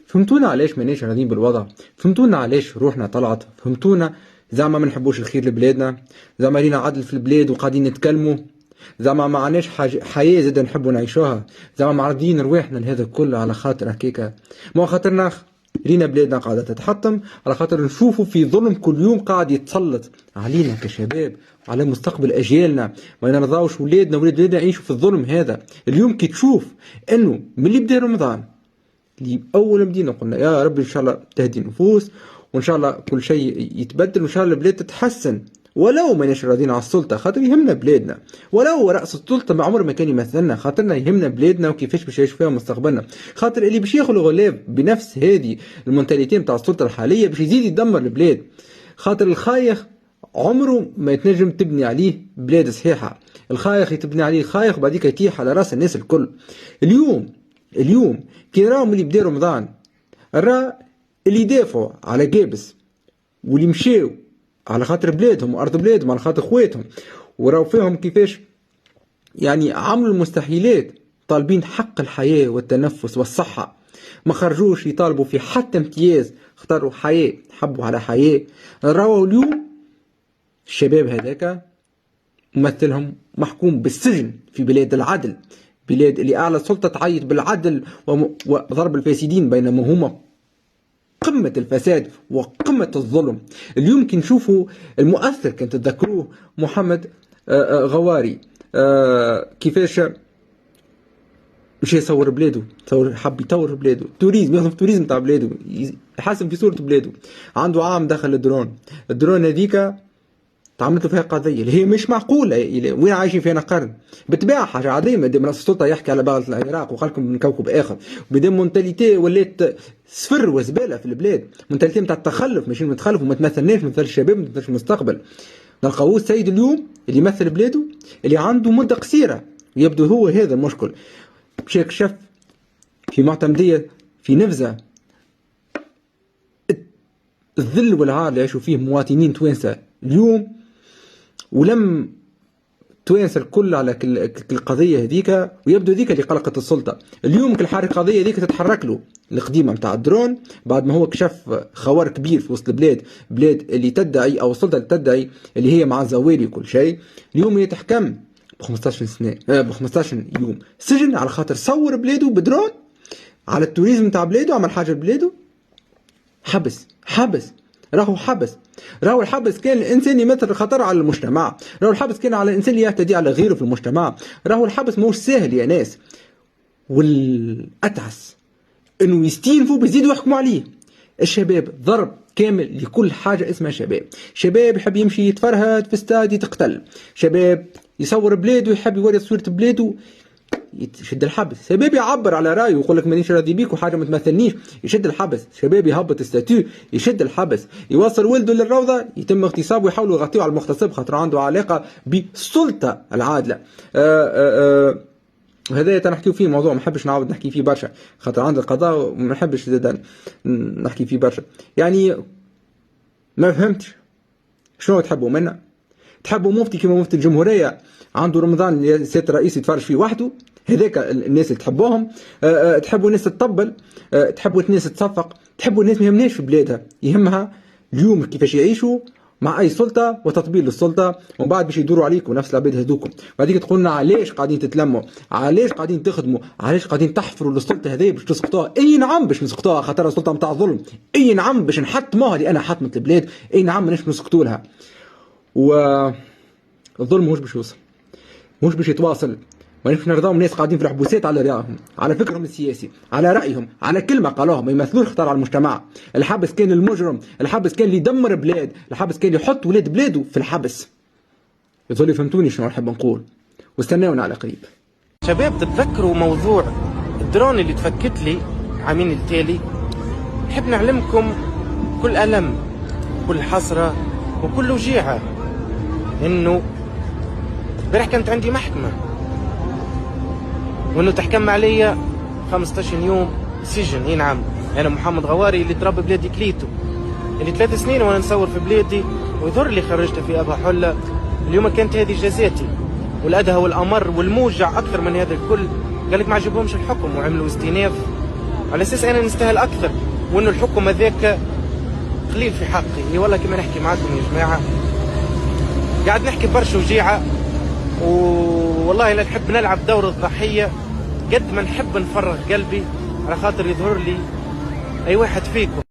فهمتونا علاش ماناش راضيين بالوضع، فهمتونا علاش روحنا طلعت، فهمتونا زعما ما نحبوش الخير لبلادنا، زعما لينا عدل في البلاد وقاعدين نتكلموا، زعما ما عناش حياة زاد نحبوا نعيشوها، زعما معرضين رواحنا لهذا الكل على خاطر هكاكا، ما خاطرنا لينا بلادنا قاعدة تتحطم، على خاطر نشوفوا في ظلم كل يوم قاعد يتسلط علينا كشباب وعلى مستقبل أجيالنا. ما نرضاوش ولادنا ولادنا يعيشوا في الظلم هذا. اليوم كي تشوف أنه من اللي بدا رمضان اللي أول بدينا قلنا يا رب إن شاء الله تهدي النفوس وإن شاء الله كل شيء يتبدل وإن شاء الله البلاد تتحسن، ولو ماناش راضيين على السلطة خاطر يهمنا بلادنا، ولو رأس السلطة ما عمره ما كان يمثلنا خاطرنا يهمنا بلادنا وكيفاش باش يعيش فيها مستقبلنا، خاطر اللي باش ياخذ الغلاب بنفس هذه المونتاليتي نتاع السلطة الحالية باش يزيد يدمر البلاد، خاطر الخايخ عمره ما يتنجم تبني عليه بلاد صحيحة، الخايخ يتبني عليه خايخ وبعديك يتيح على راس الناس الكل. اليوم كي راهم اللي بدا رمضان اللي يدافعوا على قابس واللي مشاو على خاطر بلادهم وارض بلادهم على خاطر خواتهم وراو فيهم كيفاش يعني عملوا المستحيلات طالبين حق الحياة والتنفس والصحة، ما خرجوش يطالبوا في حتى امتياز، اختاروا حياة، حبوا على حياة. راهو اليوم الشباب هذاك ممثلهم محكوم بالسجن في بلاد العدل، بلاد اللي اعلى سلطة تعيط بالعدل وضرب الفاسدين، بينما هما قمة الفساد وقمة الظلم. اليوم كي نشوفوا المؤثر كنت تذكروه محمد غواري كيفاش مش يصور بلاده، حب يطور بلاده، توريزم، يخدم في التوريزم تاع بلاده، يحسن في صورة بلاده. عنده عام دخل الدرون هذيك تعملت فيها قضيه اللي هي مش معقوله، وين عايشين فينا قرن؟ بالطبيعه حاجه عاديه ما دام رئيس السلطه يحكي على باغة العراق وقالكم من كوكب اخر، وبدام مونتاليتي ولات صفر وزباله في البلاد، مونتاليتي نتاع التخلف، ماشي متخلف وما تمثلناش مثل الشباب، ما تمثلش المستقبل. نلقاوه السيد اليوم اللي يمثل بلاده اللي عنده مده قصيره، يبدو هو هذا المشكل. مشى شاف في معتمديه في نفزه الذل والعار اللي يعيشوا فيه مواطنين توانسه اليوم، ولم توانسه الكل على القضيه هذيك، ويبدو ذيك اللي قلقت السلطه. اليوم كل حاجه القضيه هذيك تتحرك له القديمه نتاع الدرون بعد ما هو كشف خوار كبير في وسط البلاد، بلاد اللي تدعي او السلطه اللي تدعي اللي هي مع الزوالي وكل شيء. اليوم هي تحكم ب 15 سنه ب 15 يوم سجن على خاطر صور بلاده بدرون على التوريزم نتاع بلاده، عمل حاجه ببلاده، حبس راهو الحبس كان الانسان يمثل خطر على المجتمع، راهو الحبس كان على الانسان اللي يعتدي على غيره في المجتمع، راهو الحبس موش سهل يا ناس. والاتعس انه يستينفوا بيزيدوا يحكموا عليه. الشباب ضرب كامل لكل حاجه اسمها شباب يحب يمشي يتفرهد في استاد يتقتل، شباب يصور بلاده يحب يوري صورة بلاده يشد الحبس، شباب يعبر على رايه ويقول لك مانيش راضي بيك وحاجه ما تمثلنيش يشد الحبس، شباب يهبط الستاتيو يشد الحبس، يوصل ولده للروضه يتم اغتصابه ويحاولوا يغطيوه على المغتصب خاطر عنده علاقه بالسلطه العادله. هذا تنحكيو فيه موضوع ما نحبش نعاود نحكي فيه برشا خاطر عند القضاء وما نحبش زاد نحكي فيه برشا. يعني ما فهمتش شنو تحبوا منا؟ تحبوا مفتي كما مفتي الجمهوريه عنده رمضان سيادة الرئيس يتفرج فيه وحده، هذاك الناس اللي تحبوهم؟ تحبوا الناس تطبل؟ تحبوا الناس تصفق؟ تحبوا الناس ما يهمناش في بلادها، يهمها اليوم كيفاش يعيشوا مع اي سلطه وتطبيل للسلطه، ومن بعد باش يدوروا عليكم نفس العباد هذوكم. بعديك تقولنا علاش قاعدين تتلموا؟ علاش قاعدين تخدموا؟ علاش قاعدين تحفروا للسلطه هذه باش تسقطوها؟ اي نعم باش نسقطوها خاطر السلطه نتاع ظلم، اي نعم باش نحطموها لان حطمت البلاد، اي نعم ماناش نسقطوا لها. والظلم مش باش يوصل، مش باش يتواصل، ماناش نرضاو الناس قاعدين في الحبوسات على رأيهم، على فكرهم السياسي، على رأيهم، على كلمة قالوها ما يمثلوش خطر على المجتمع. الحبس كان المجرم، الحبس كان اللي يدمر بلاد، الحبس كان اللي يحط ولاد بلاده في الحبس. يظل فهمتوني شنو نحب نقول، واستناونا على قريب. شباب تتذكروا موضوع الدرون اللي تفكت لي عامين التالي؟ نحب نعلمكم كل ألم، كل حسرة وكل وجيعة انه امبارح كانت عندي محكمة وانه تحكم عليا 15 يوم سجن. اي نعم، انا محمد غواري اللي ضرب بلادي كليتو، اللي 3 سنين وانا نصور في بلادي ويظهر لي خرجت في ابها حلة. اليوم كانت هذه جزاتي، والادهى والامر والموجع اكثر من هذا الكل. قال لك ما عجبهمش الحكم وعملوا استئناف على اساس انا نستاهل اكثر، وانه الحكم هذاك قليل في حقي. اي والله كما نحكي معكم يا جماعه قاعد نحكي برشا وجيعه، والله لا نحب نلعب دور الضحيه قد ما نحب نفرغ قلبي على خاطر يظهر لي اي واحد فيكم